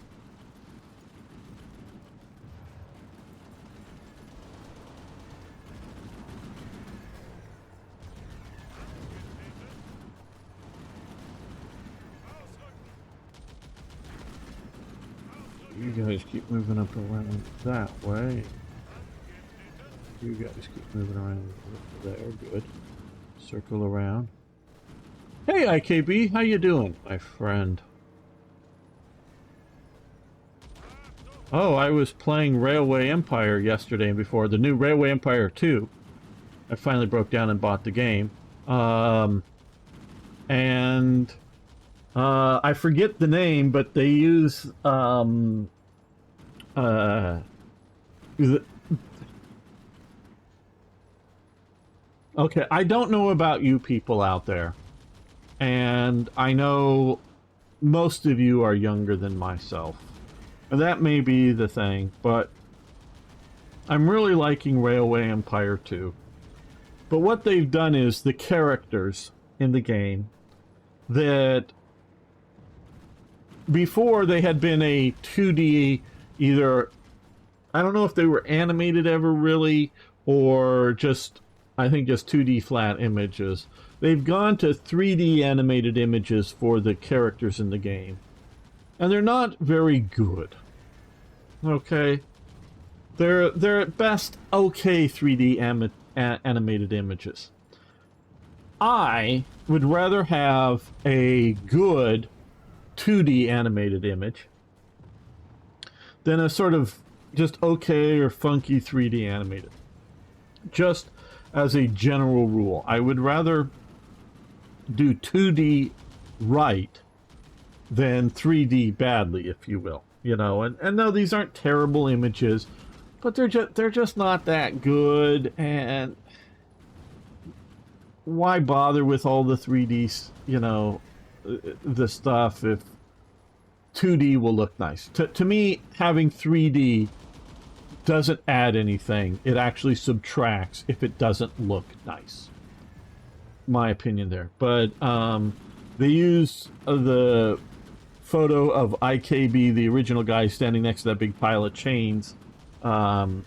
You guys keep moving up around that way. You guys keep moving around there. Good. Circle around. Hey, IKB, how you doing, my friend? Oh, I was playing Railway Empire yesterday and before. The new Railway Empire 2. I finally broke down and bought the game. I forget the name, but they use okay, I don't know about you people out there, and I know most of you are younger than myself. And that may be the thing, but I'm really liking Railway Empire 2. But what they've done is the characters in the game that before they had been a 2D, either, I don't know if they were animated ever really, or just, I think just 2D flat images. They've gone to 3D animated images for the characters in the game. And they're not very good. Okay? They're at best okay 3D animated images. I would rather have a good 2D animated image than a sort of just okay or funky 3D animated. Just as a general rule, I would rather do 2D right than 3D badly, if you will. You know, and no, these aren't terrible images, but they're just not that good, and why bother with all the 3D, you know, the stuff if 2D will look nice? To me, having 3D doesn't add anything. It actually subtracts if it doesn't look nice. My opinion there. But they use the photo of IKB, the original guy, standing next to that big pile of chains, and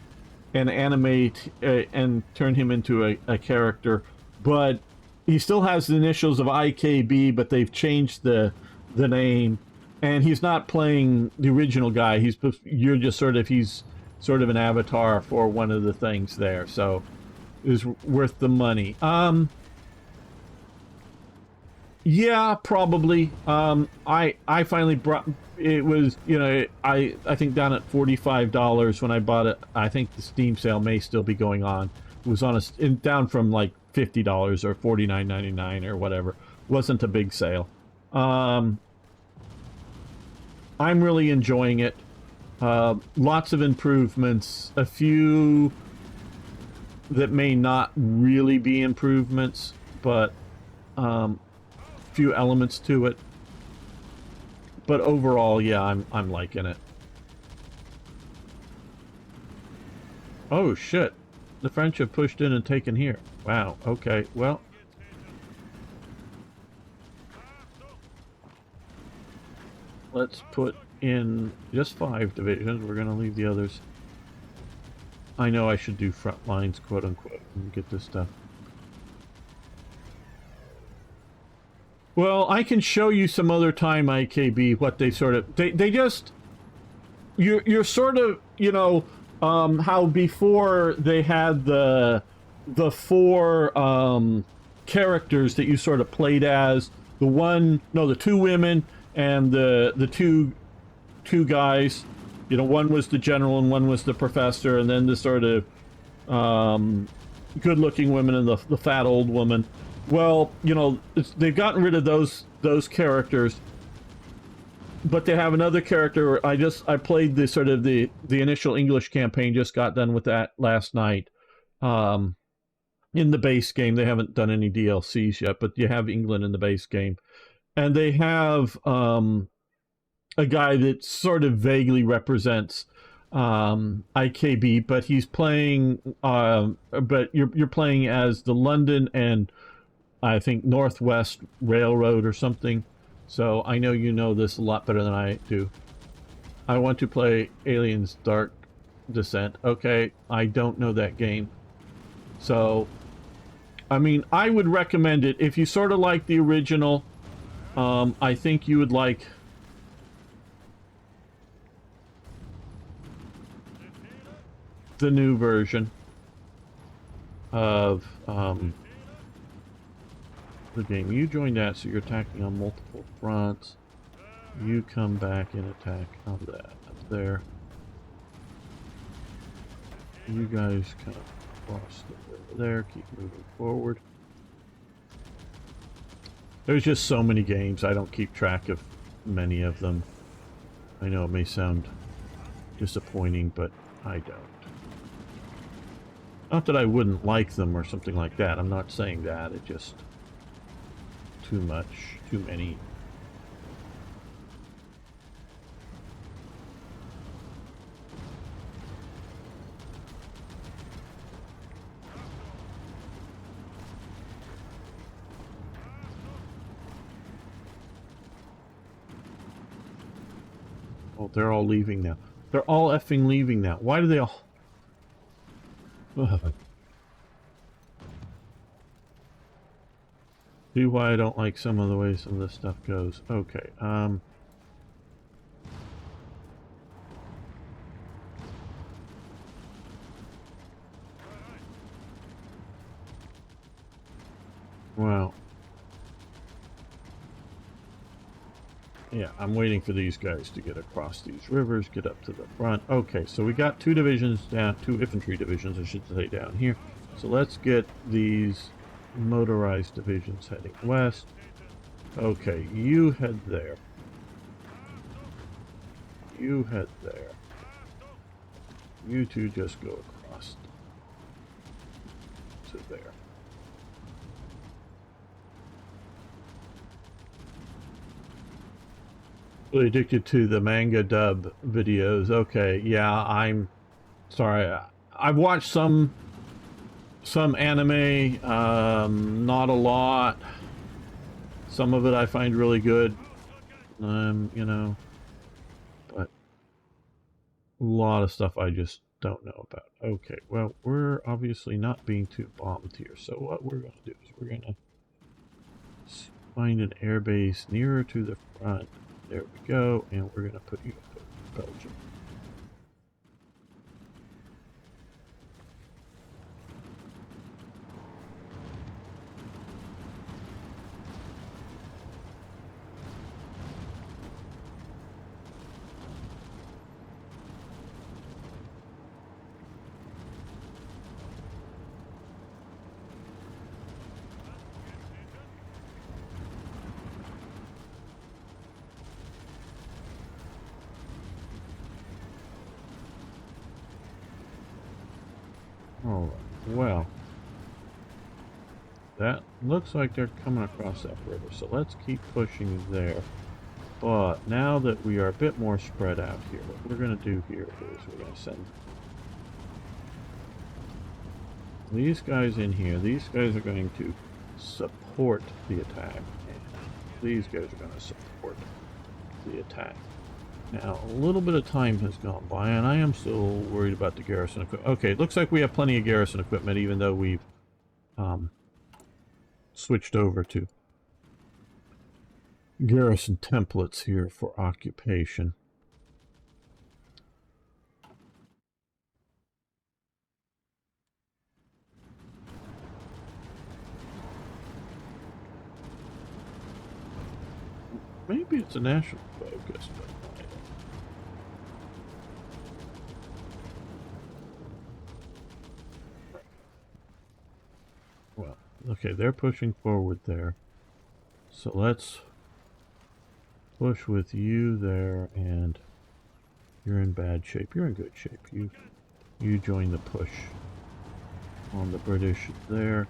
animate and turn him into a character. But he still has the initials of IKB, but they've changed the name, and he's not playing the original guy. He's sort of an avatar for one of the things there, so it was worth the money. Yeah, probably. I finally brought it was, you know, I think down at $45 when I bought it. I think the Steam sale may still be going on. It was on down from like $50 or $49.99 or whatever. Wasn't a big sale. I'm really enjoying it. Lots of improvements. A few that may not really be improvements, but few elements to it. But overall, yeah, I'm liking it. Oh shit. The French have pushed in and taken here. Wow, okay, well. Let's put in just 5 divisions. We're gonna leave the others. I know I should do front lines, quote unquote, and get this stuff. Well, I can show you some other time, IKB, what they sort of... They just... You're sort of, you know, how before they had the 4 characters that you sort of played as. The 2 women and the two guys. You know, one was the general and one was the professor, and then the sort of good-looking women and the fat old woman. Well, you know, they've gotten rid of those characters, but they have another character. I played the sort of the initial English campaign. Just got done with that last night. In the base game, they haven't done any DLCs yet, but you have England in the base game, and they have a guy that sort of vaguely represents IKB, but he's playing. But you're playing as the London and I think Northwest Railroad or something. So I know you know this a lot better than I do. I want to play Aliens Dark Descent. Okay, I don't know that game. So, I mean, I would recommend it. If you sort of like the original, I think you would like the new version of the game. You joined that, so you're attacking on multiple fronts. You come back and attack on that up there. You guys kind of cross over there, keep moving forward. There's just so many games, I don't keep track of many of them. I know it may sound disappointing, but I don't. Not that I wouldn't like them or something like that, I'm not saying that, it just... too much, too many. Oh, they're all leaving now. They're all effing leaving now. Why do they all... Ugh. See why I don't like some of the way some of this stuff goes. Okay, well, yeah, I'm waiting for these guys to get across these rivers, get up to the front. Okay, so we got 2 divisions down, 2 infantry divisions, I should say, down here. So let's get these motorized divisions heading west. Okay, you head there. You head there. You two just go across to there. Really addicted to the manga dub videos. Okay, yeah, I'm sorry. I've watched some anime, not a lot. Some of it I find really good, you know, but a lot of stuff I just don't know about. Okay, well, we're obviously not being too bombed here, so what we're going to do is we're going to find an airbase nearer to the front. There we go, and we're going to put you in Belgium. Alright, well, that looks like they're coming across that river, so let's keep pushing there. But now that we are a bit more spread out here, what we're going to do here is we're going to send these guys in here. These guys are going to support the attack, and these guys are going to support the attack. Now, a little bit of time has gone by, and I am still worried about the garrison equipment. Okay, it looks like we have plenty of garrison equipment, even though we've switched over to garrison templates here for occupation. Maybe it's a national focus, but well, okay, they're pushing forward there. So let's push with you there, and you're in bad shape. You're in good shape. You join the push on the British there.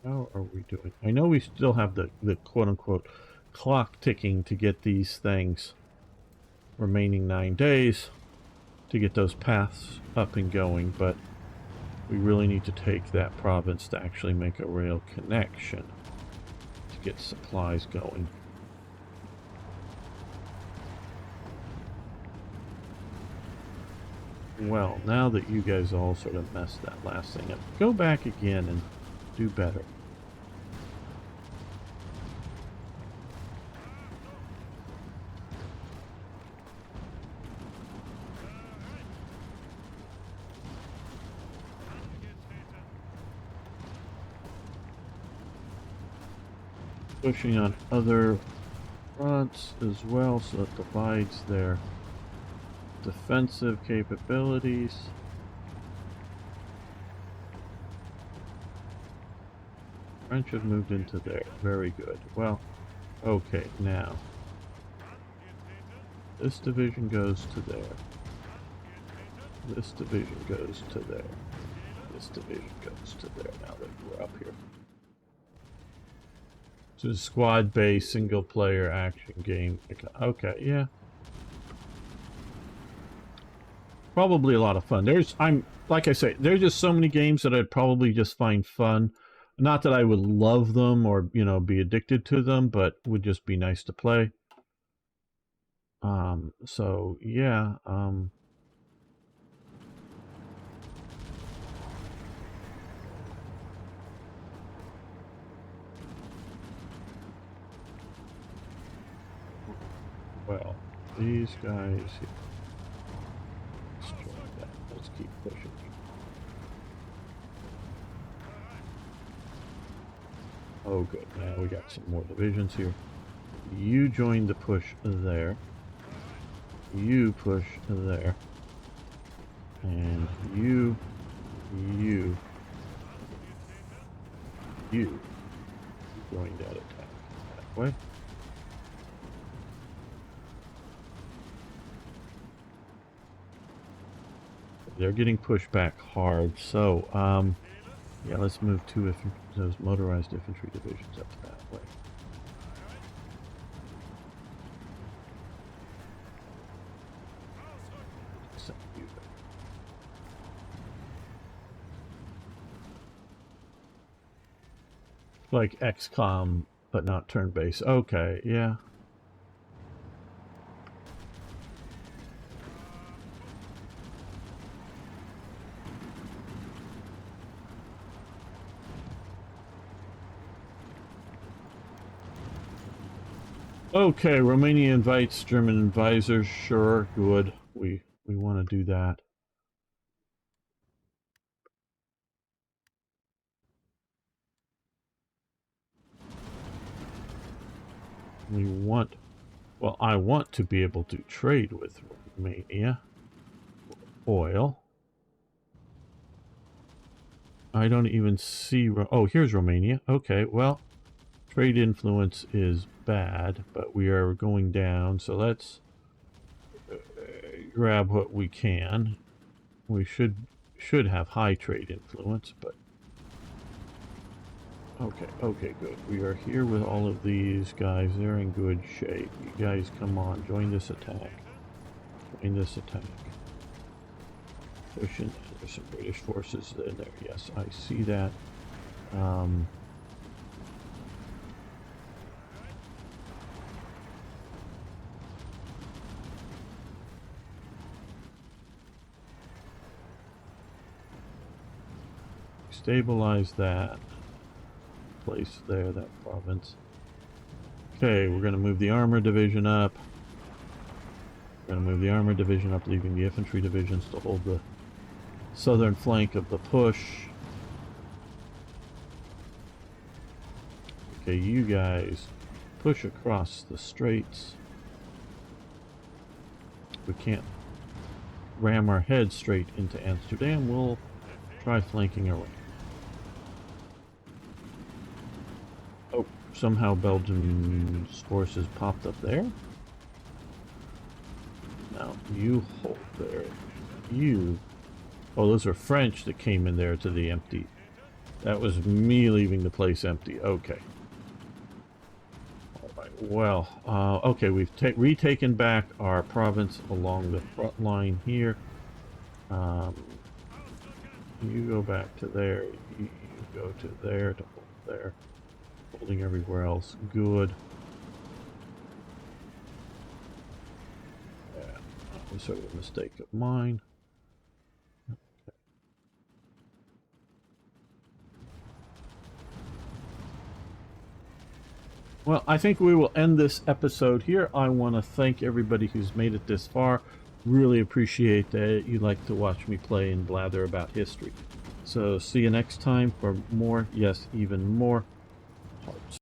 How are we doing? I know we still have the quote-unquote clock ticking to get these things, remaining 9 days to get those paths up and going, but we really need to take that province to actually make a rail connection to get supplies going. Well, now that you guys all sort of messed that last thing up, go back again and do better. Pushing on other fronts as well, so it divides their defensive capabilities. French have moved into there. Very good. Well, okay, now this division goes to there. This division goes to there. This division goes to there now that we're up here. So it's a squad-based, single-player action game. Okay, yeah. Probably a lot of fun. Like I say, there's just so many games that I'd probably just find fun. Not that I would love them or, be addicted to them, but would just be nice to play. So yeah, well, these guys here. Let's try that. Let's keep pushing. Oh good, now we got some more divisions here. You join the push there. You push there. And you join that attack that way. They're getting pushed back hard. So, yeah, let's move those motorized infantry divisions up that way. Like XCOM, but not turn-based. Okay, yeah. Okay, Romania invites German advisors. Sure, good. We want to do that. We want, well, I want to be able to trade with Romania. Oil. I don't even see, oh, here's Romania. Okay, well, trade influence is bad, but we are going down, so let's grab what we can. We should have high trade influence, but okay, good. We are here with all of these guys. They're in good shape. You guys come on, join this attack. Join this attack. Pushing. There's some British forces in there. Yes, I see that. Stabilize that place there, that province. Okay, we're going to move the armor division up. We're going to move the armor division up, leaving the infantry divisions to hold the southern flank of the push. Okay, you guys push across the straits. We can't ram our head straight into Amsterdam. We'll try flanking our way. Oh, somehow Belgium's forces popped up there. Now, you hold there. You... Oh, those are French that came in there to the empty. That was me leaving the place empty. Okay. Alright, well, okay, we've retaken back our province along the front line here. You go back to there. You go to there, to hold there. Holding everywhere else. Good. Yeah, that was sort of a mistake of mine. Well, I think we will end this episode here. I want to thank everybody who's made it this far. Really appreciate that you like to watch me play and blather about history. So see you next time for more, yes, even more hearts.